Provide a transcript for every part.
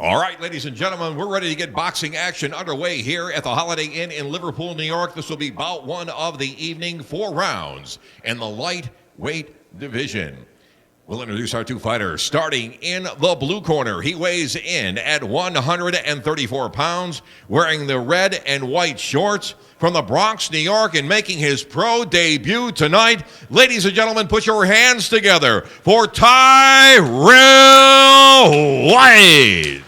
All right, ladies and gentlemen, we're ready to get boxing action underway here at the Holiday Inn in Liverpool, New York. This will be bout one of the evening, 4 rounds in the lightweight division. We'll introduce our two fighters. Starting in the blue corner, he weighs in at 134 pounds, wearing the red and white shorts. From the Bronx, New York, and making his pro debut tonight, ladies and gentlemen, put your hands together for Tyrell White.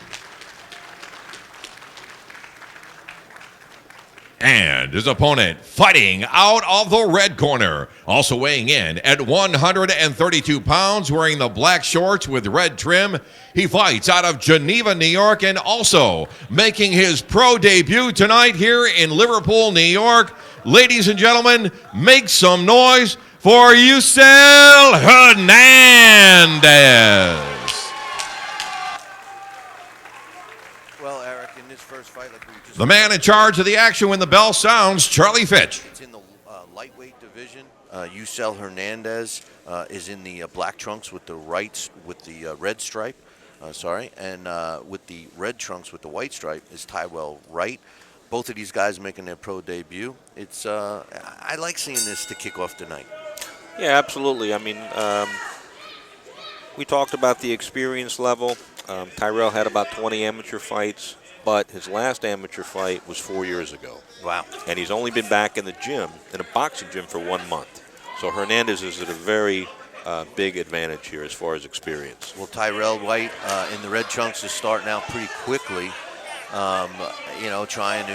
And his opponent fighting out of the red corner, also weighing in at 132 pounds, wearing the black shorts with red trim. He fights out of Geneva, New York, and also making his pro debut tonight here in Liverpool, New York. Ladies and gentlemen, make some noise for Usiel Hernandez. Well, Eric, in this first fight, like we just The man in charge of the action when the bell sounds, Charlie Fitch. it's in the lightweight division. Usiel Hernandez is in the black trunks with the red stripe. And with the red trunks with the white stripe is Tyrell White. Both of these guys making their pro debut. It's I like seeing this to kick off tonight. Yeah, absolutely. I mean, we talked about the experience level. Tyrell had about 20 amateur fights, but his last amateur fight was 4 years ago. Wow. And he's only been back in the gym, in a boxing gym, for 1 month. So Hernandez is at a very big advantage here as far as experience. Well, Tyrell White in the red trunks is starting out pretty quickly. Trying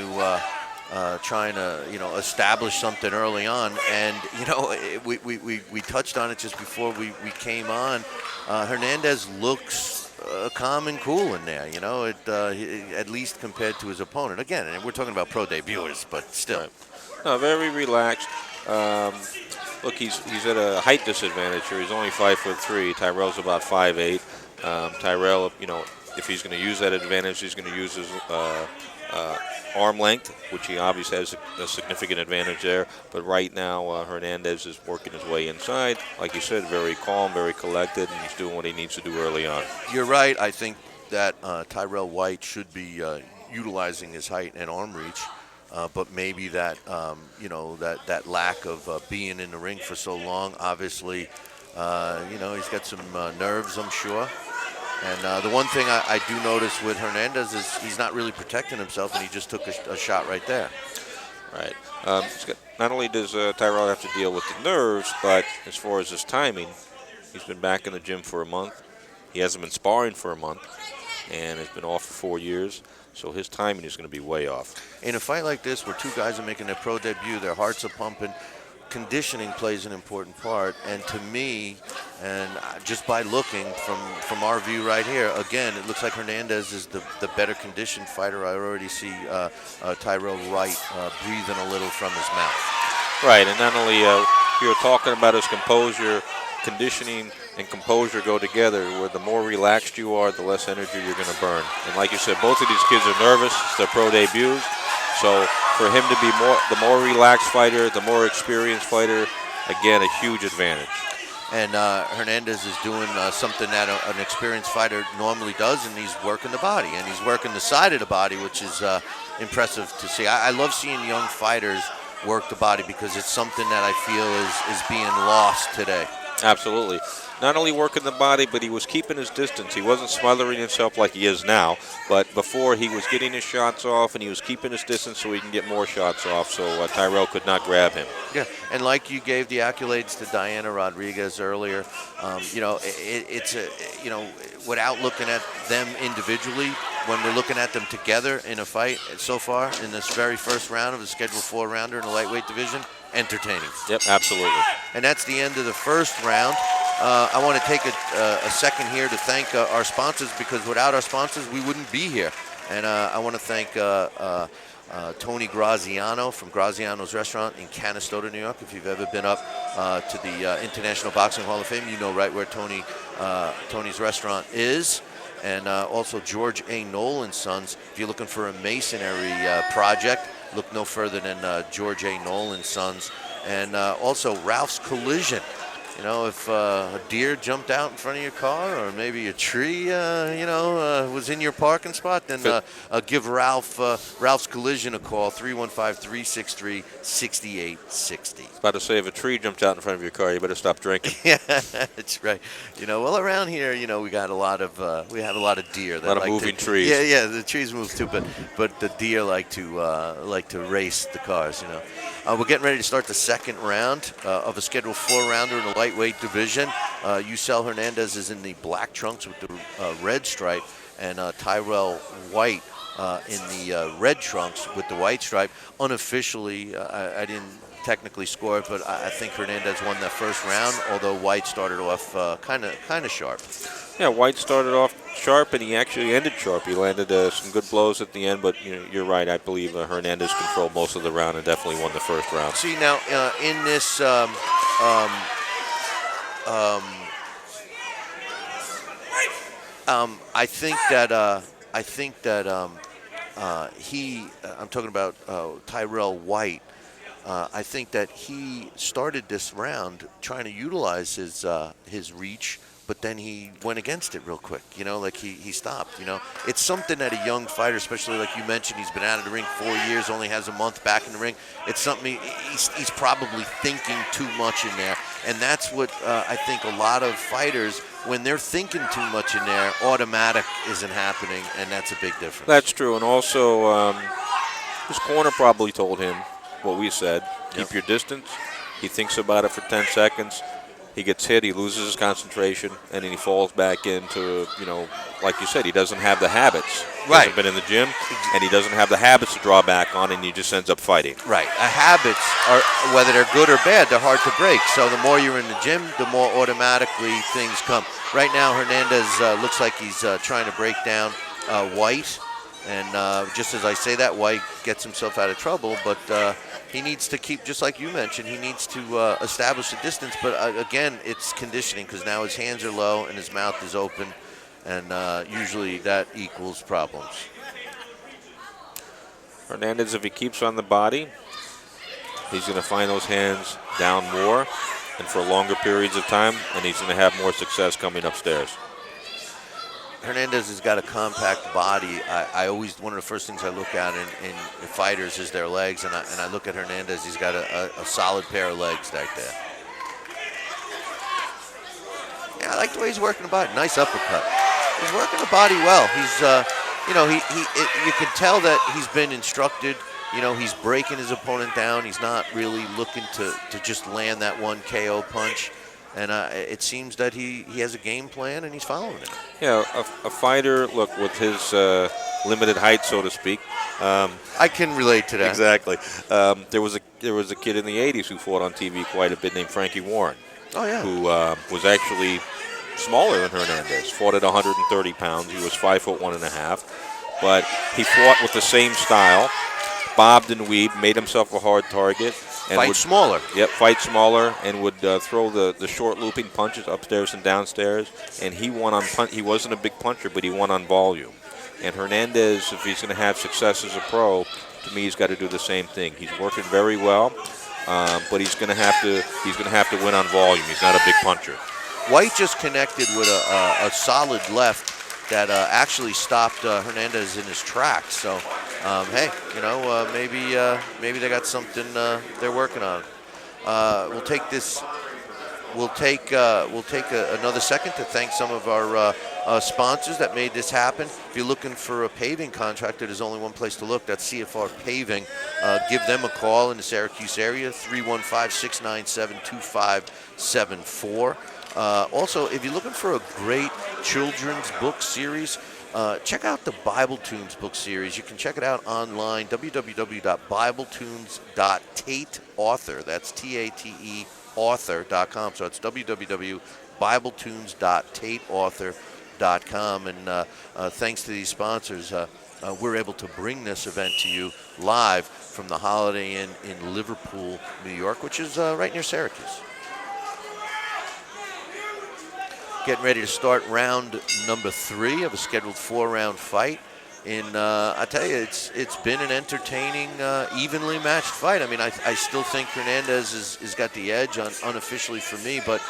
to establish something early on, and we touched on it just before we came on. Hernandez looks calm and cool in there, at least compared to his opponent. Again, and we're talking about pro debuters, but still. Right. No, very relaxed. Look, he's at a height disadvantage here. He's only 5'3". Tyrell's about 5'8". Tyrell, if he's going to use that advantage, he's going to use his arm length, which he obviously has a significant advantage there. But right now, Hernandez is working his way inside. Like you said, very calm, very collected, and he's doing what he needs to do early on. You're right. I think that Tyrell White should be utilizing his height and arm reach. But maybe that that lack of being in the ring for so long, obviously, he's got some nerves, I'm sure. And the one thing I do notice with Hernandez is he's not really protecting himself, and he just took a shot right there. Right. Not only does Tyrell have to deal with the nerves, but as far as his timing, he's been back in the gym for a month. He hasn't been sparring for a month, and has been off for 4 years. So his timing is going to be way off. In a fight like this, where two guys are making their pro debut, their hearts are pumping, conditioning plays an important part. And to me, and just by looking from our view right here, again, it looks like Hernandez is the better conditioned fighter. I already see Tyrell White breathing a little from his mouth. Right, and not only you're talking about his composure, conditioning and composure go together, where the more relaxed you are, the less energy you're going to burn. And like you said, both of these kids are nervous. It's their pro debuts. So for him to be the more relaxed fighter, the more experienced fighter, again, a huge advantage. And Hernandez is doing something that an experienced fighter normally does, and he's working the body. And he's working the side of the body, which is impressive to see. I love seeing young fighters work the body, because it's something that I feel is being lost today. Absolutely. Not only working the body, but he was keeping his distance. He wasn't smothering himself like he is now, but before he was getting his shots off, and he was keeping his distance so he can get more shots off, so Tyrell could not grab him. Yeah, and like you gave the accolades to Diana Rodriguez earlier, without looking at them individually, when we're looking at them together in a fight so far in this very first round of the Schedule 4-rounder in the lightweight division, entertaining. Yep, absolutely. And that's the end of the first round. I want to take a second here to thank our sponsors, because without our sponsors, we wouldn't be here. And I want to thank Tony Graziano from Graziano's Restaurant in Canastota, New York. If you've ever been up to the International Boxing Hall of Fame, you know right where Tony's restaurant is. And also George A. Nolan Sons. If you're looking for a masonry project, look no further than George A. Nolan Sons. And also Ralph's Collision. if a deer jumped out in front of your car, or maybe a tree, was in your parking spot, then give Ralph's Collision a call, 315-363-6860. About to say, if a tree jumps out in front of your car, you better stop drinking. Yeah, that's right. Around here, we got a lot of deer. That A lot of moving trees. Yeah, the trees move too, but the deer like to race the cars. We're getting ready to start the second round of a scheduled 4-rounder in the lightweight division. Usiel Hernandez is in the black trunks with the red stripe, and Tyrell White in the red trunks with the white stripe. Unofficially, I didn't technically score it, but I think Hernandez won that first round, although White started off kind of sharp. Yeah, White started off sharp, and he actually ended sharp. He landed some good blows at the end, but you're right. I believe Hernandez controlled most of the round and definitely won the first round. See, now in this I think that I'm talking about Tyrell White. I think that he started this round trying to utilize his reach, but then he went against it real quick. He stopped. It's something that a young fighter, especially like you mentioned, he's been out of the ring 4 years, only has a month back in the ring. It's something he's probably thinking too much in there, and that's what I think a lot of fighters, when they're thinking too much in there, automatic isn't happening, and that's a big difference. That's true, and also his corner probably told him what we said. Keep your distance. He thinks about it for 10 seconds. He gets hit, he loses his concentration, and then he falls back into, like you said, he doesn't have the habits. He hasn't been in the gym, and he doesn't have the habits to draw back on, and he just ends up fighting. Right. Habits, are, whether they're good or bad, they're hard to break. So the more you're in the gym, the more automatically things come. Right now, Hernandez looks like he's trying to break down White. And just as I say that, White gets himself out of trouble, but he needs to keep, just like you mentioned, he needs to establish a distance. But again, it's conditioning, because now his hands are low and his mouth is open, and usually that equals problems. Hernandez, if he keeps on the body, he's going to find those hands down more and for longer periods of time, and he's going to have more success coming upstairs. Hernandez has got a compact body. I always, one of the first things I look at in fighters is their legs, and I look at Hernandez. He's got a solid pair of legs back there. Yeah, I like the way he's working the body. Nice uppercut. He's working the body well. He's, you can tell that he's been instructed. He's breaking his opponent down. He's not really looking to just land that one KO punch. And it seems that he has a game plan, and he's following it. Yeah, a fighter, look, with his limited height, so to speak. I can relate to that. Exactly. There was a kid in the 80s who fought on TV quite a bit named Frankie Warren. Oh, yeah. Who was actually smaller than Hernandez, fought at 130 pounds. He was 5'1.5", but he fought with the same style, bobbed and weaved, made himself a hard target. And fight smaller. Yep, fight smaller, and would throw the short looping punches upstairs and downstairs. And he won on he wasn't a big puncher, but he won on volume. And Hernandez, if he's going to have success as a pro, to me, he's got to do the same thing. He's working very well, but he's going to have to win on volume. He's not a big puncher. White just connected with a solid left that actually stopped Hernandez in his tracks. So, hey, maybe they got something they're working on. We'll take another second to thank some of our sponsors that made this happen. If you're looking for a paving contractor, there's only one place to look. That's CFR Paving. Give them a call in the Syracuse area, 315-697-2574. Also, if you're looking for a great children's book series, check out the Bible Tunes book series. You can check it out online, www.bibletunes.tateauthor. That's T-A-T-E author.com. So it's www.bibletunes.tateauthor.com. And thanks to these sponsors, we're able to bring this event to you live from the Holiday Inn in Liverpool, New York, which is right near Syracuse. Getting ready to start round number 3 of a scheduled 4-round fight. I tell you, it's been an entertaining, evenly matched fight. I mean, I still think Hernandez has got the edge unofficially for me, but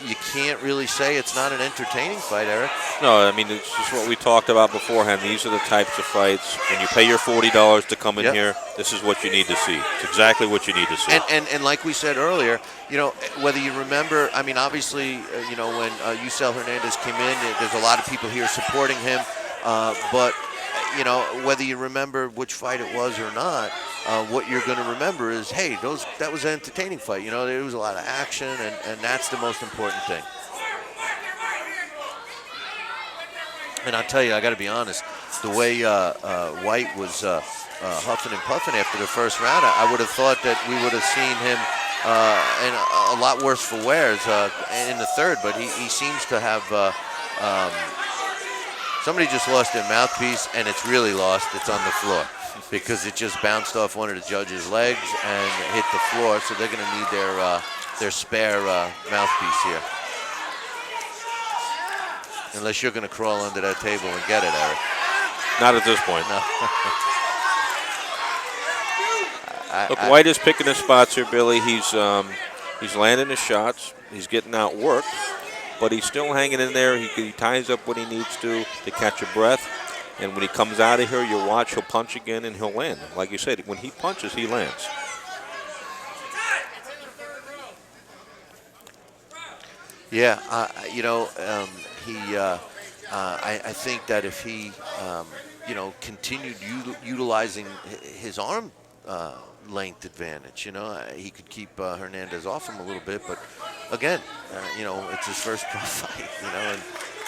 you can't really say it's not an entertaining fight, Eric. No, I mean, it's just what we talked about beforehand. These are the types of fights. When you pay your $40 to come in here, this is what you need to see. It's exactly what you need to see. And like we said earlier, whether you remember, I mean, obviously, when Usiel Hernandez came in, there's a lot of people here supporting him. But, whether you remember which fight it was or not, what you're going to remember is, hey, that was an entertaining fight. There was a lot of action, and that's the most important thing. And I'll tell you, I got to be honest, the way White was huffing and puffing after the first round, I would have thought that we would have seen him in a lot worse for wears in the third, but he seems to have somebody just lost their mouthpiece, and it's really lost. It's on the floor because it just bounced off one of the judges' legs and hit the floor, so they're going to need their spare mouthpiece here. Unless you're going to crawl under that table and get it, Eric. Not at this point. No. Look, White is picking his spots here, Billy. He's landing his shots. He's getting outworked, but he's still hanging in there. He ties up what he needs to catch a breath. And when he comes out of here, you'll watch, he'll punch again and he'll land. Like you said, when he punches, he lands. Yeah, I think that if he, continued utilizing his arm length advantage, he could keep Hernandez off him a little bit. But again, it's his first pro fight, and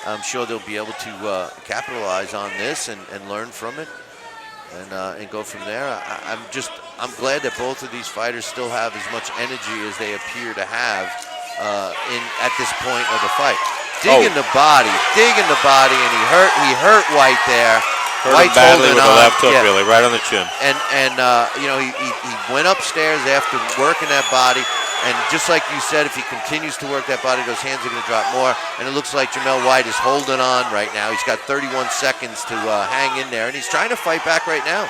I'm sure they'll be able to capitalize on this and learn from it and go from there. I'm glad that both of these fighters still have as much energy as they appear to have at this point of the fight. Digging the body, and he hurt White there. Hurt White's him badly with holding the on. left hook, really, right on the chin. And he went upstairs after working that body, and just like you said, if he continues to work that body, those hands are going to drop more. And it looks like Jamel White is holding on right now. He's got 31 seconds to hang in there, and he's trying to fight back right now.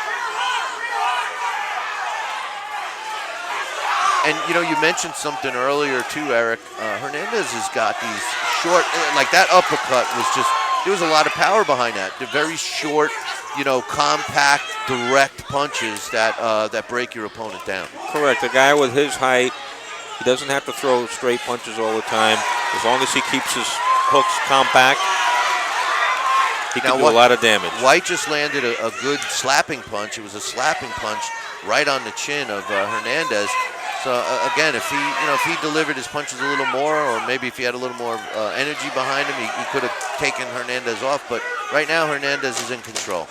And, you mentioned something earlier, too, Eric. Hernandez has got these short, like that uppercut was just, there was a lot of power behind that. They're very short, compact, direct punches that break your opponent down. Correct. A guy with his height, he doesn't have to throw straight punches all the time. As long as he keeps his hooks compact, he can do a lot of damage. White just landed a good slapping punch. It was a slapping punch right on the chin of Hernandez. So again, if he delivered his punches a little more, or maybe if he had a little more energy behind him, he could have taken Hernandez off. But right now, Hernandez is in control.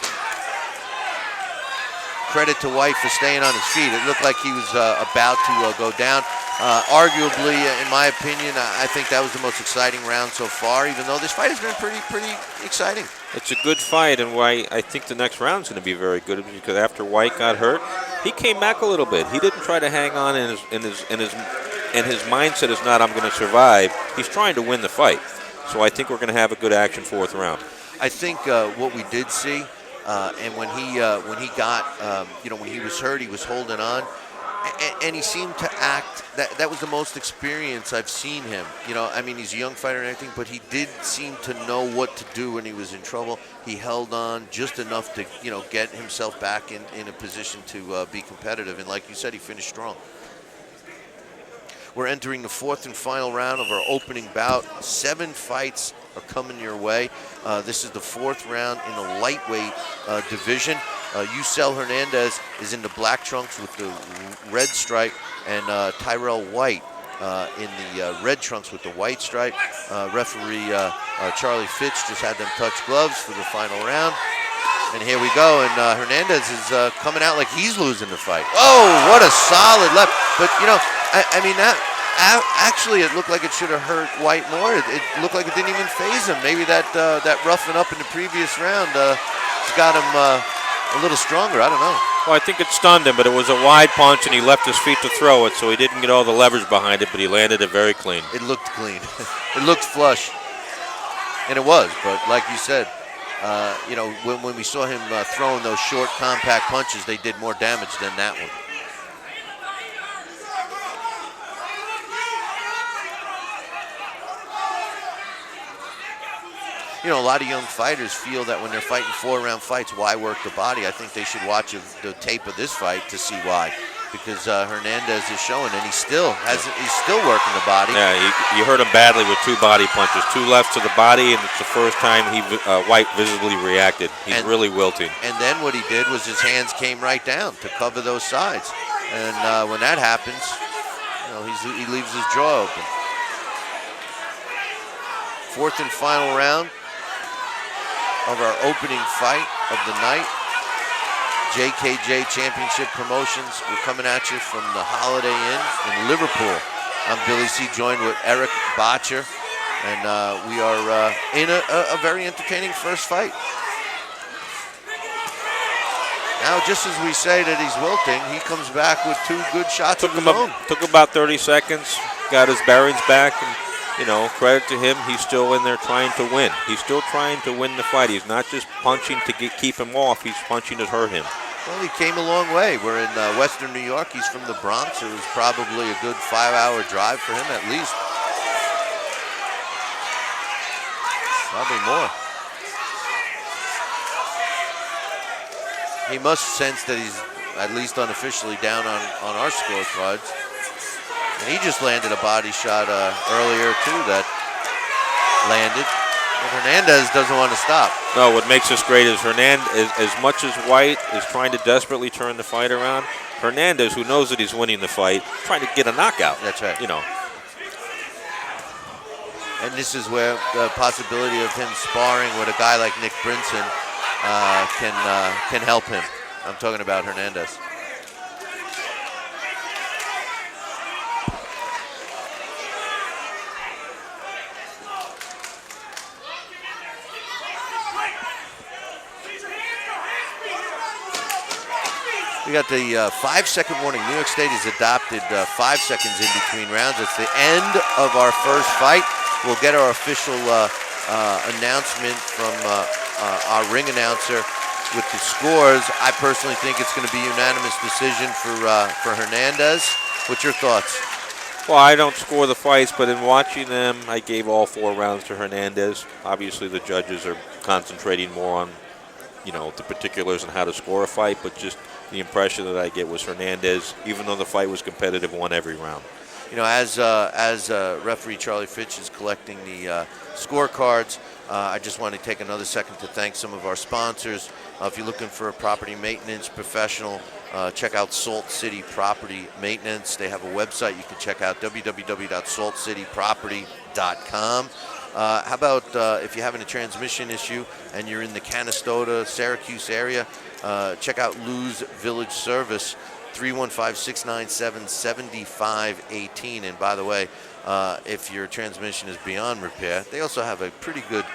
Credit to White for staying on his feet. It looked like he was about to go down. Arguably, in my opinion, I think that was the most exciting round so far, even though this fight has been pretty exciting. It's a good fight, and I think the next round's going to be very good because after White got hurt, he came back a little bit. He didn't try to hang on, and his mindset is not, I'm going to survive. He's trying to win the fight. So I think we're going to have a good action fourth round. I think what we did see, and when he was hurt, he was holding on. And he seemed to act, that was the most experience I've seen him. He's a young fighter and everything, but he did seem to know what to do when he was in trouble. He held on just enough to, get himself back in a position to be competitive. And like you said, he finished strong. We're entering the fourth and final round of our opening bout. 7 fights are coming your way. This is the fourth round in the lightweight division. Usiel Hernandez is in the black trunks with the red stripe, and Tyrell White in the red trunks with the white stripe. Referee Charlie Fitch just had them touch gloves for the final round. And here we go, and Hernandez is coming out like he's losing the fight. Oh, what a solid left. But, actually it looked like it should have hurt White more. It looked like it didn't even faze him. Maybe that roughing up in the previous round has got him a little stronger. I don't know. Well, I think it stunned him, but it was a wide punch, and he left his feet to throw it, so he didn't get all the leverage behind it, but he landed it very clean. It looked clean. It looked flush. And it was, but like you said, when we saw him throwing those short, compact punches, they did more damage than that one. a lot of young fighters feel that when they're fighting 4-round fights, why work the body? I think they should watch the tape of this fight to see why, because Hernandez is showing, and he's still working the body. Yeah, you hurt him badly with 2 body punches, 2 lefts to the body, and it's the first time White visibly reacted. He's really wilting. And then what he did was his hands came right down to cover those sides, and when that happens, he leaves his jaw open. 4th and final round of our opening fight of the night. JKJ Championship Promotions. We're coming at you from the Holiday Inn in Liverpool. I'm Billy C., joined with Eric Botcher, and we are in a very entertaining first fight. Now, just as we say that he's wilting, he comes back with 2 good shots of his own. Took about 30 seconds, got his bearings back, and credit to him, he's still in there trying to win. He's still trying to win the fight. He's not just punching to keep him off. He's punching to hurt him. Well, he came a long way. We're in Western New York. He's from the Bronx. It was probably a good 5-hour drive for him at least. Probably more. He must sense that he's at least unofficially down on our scorecards. And he just landed a body shot earlier, too, that landed. And Hernandez doesn't want to stop. No, what makes this great is Hernandez, as much as White is trying to desperately turn the fight around, Hernandez, who knows that he's winning the fight, trying to get a knockout. That's right. And this is where the possibility of him sparring with a guy like Nick Brinson can help him. I'm talking about Hernandez. We got the 5-second warning. New York State has adopted 5 seconds in between rounds. It's the end of our first fight. We'll get our official announcement from our ring announcer with the scores. I personally think it's going to be a unanimous decision for Hernandez. What's your thoughts? Well, I don't score the fights, but in watching them, I gave all 4 rounds to Hernandez. Obviously, the judges are concentrating more on, the particulars and how to score a fight, but just the impression that I get was Hernandez, even though the fight was competitive, won every round. As referee Charlie Fitch is collecting the scorecards, I just want to take another second to thank some of our sponsors. If you're looking for a property maintenance professional, check out Salt City Property Maintenance. They have a website you can check out, www.saltcityproperty.com. How about if you're having a transmission issue and you're in the Canastota, Syracuse area, check out Lou's Village Service, 315-697-7518. And by the way, if your transmission is beyond repair, they also have a pretty good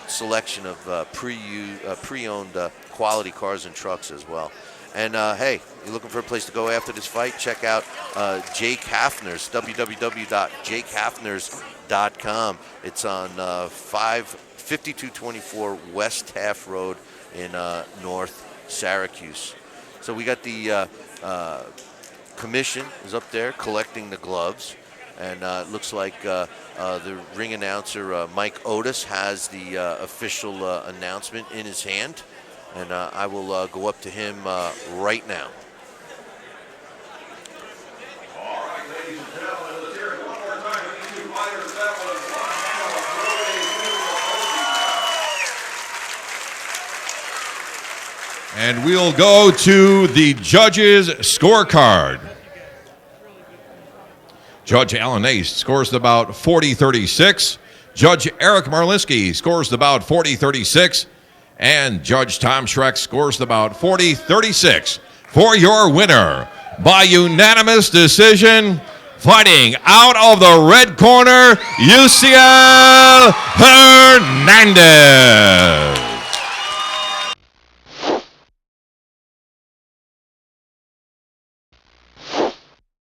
selection of pre-owned quality cars and trucks as well. And hey, you're looking for a place to go after this fight, check out Jake Hafner's, www.jakehafners.com. It's on 5224 West Half Road in North Syracuse. So we got the commission is up there collecting the gloves, and it looks like the ring announcer Mike Otis has the official announcement in his hand, and I will go up to him right now. And we'll go to the judges' scorecard. Judge Alan Ace scores about 40-36. Judge Eric Marlinski scores about 40-36. And Judge Tom Schreck scores about 40-36. For your winner, by unanimous decision, fighting out of the red corner, Usiel Hernandez.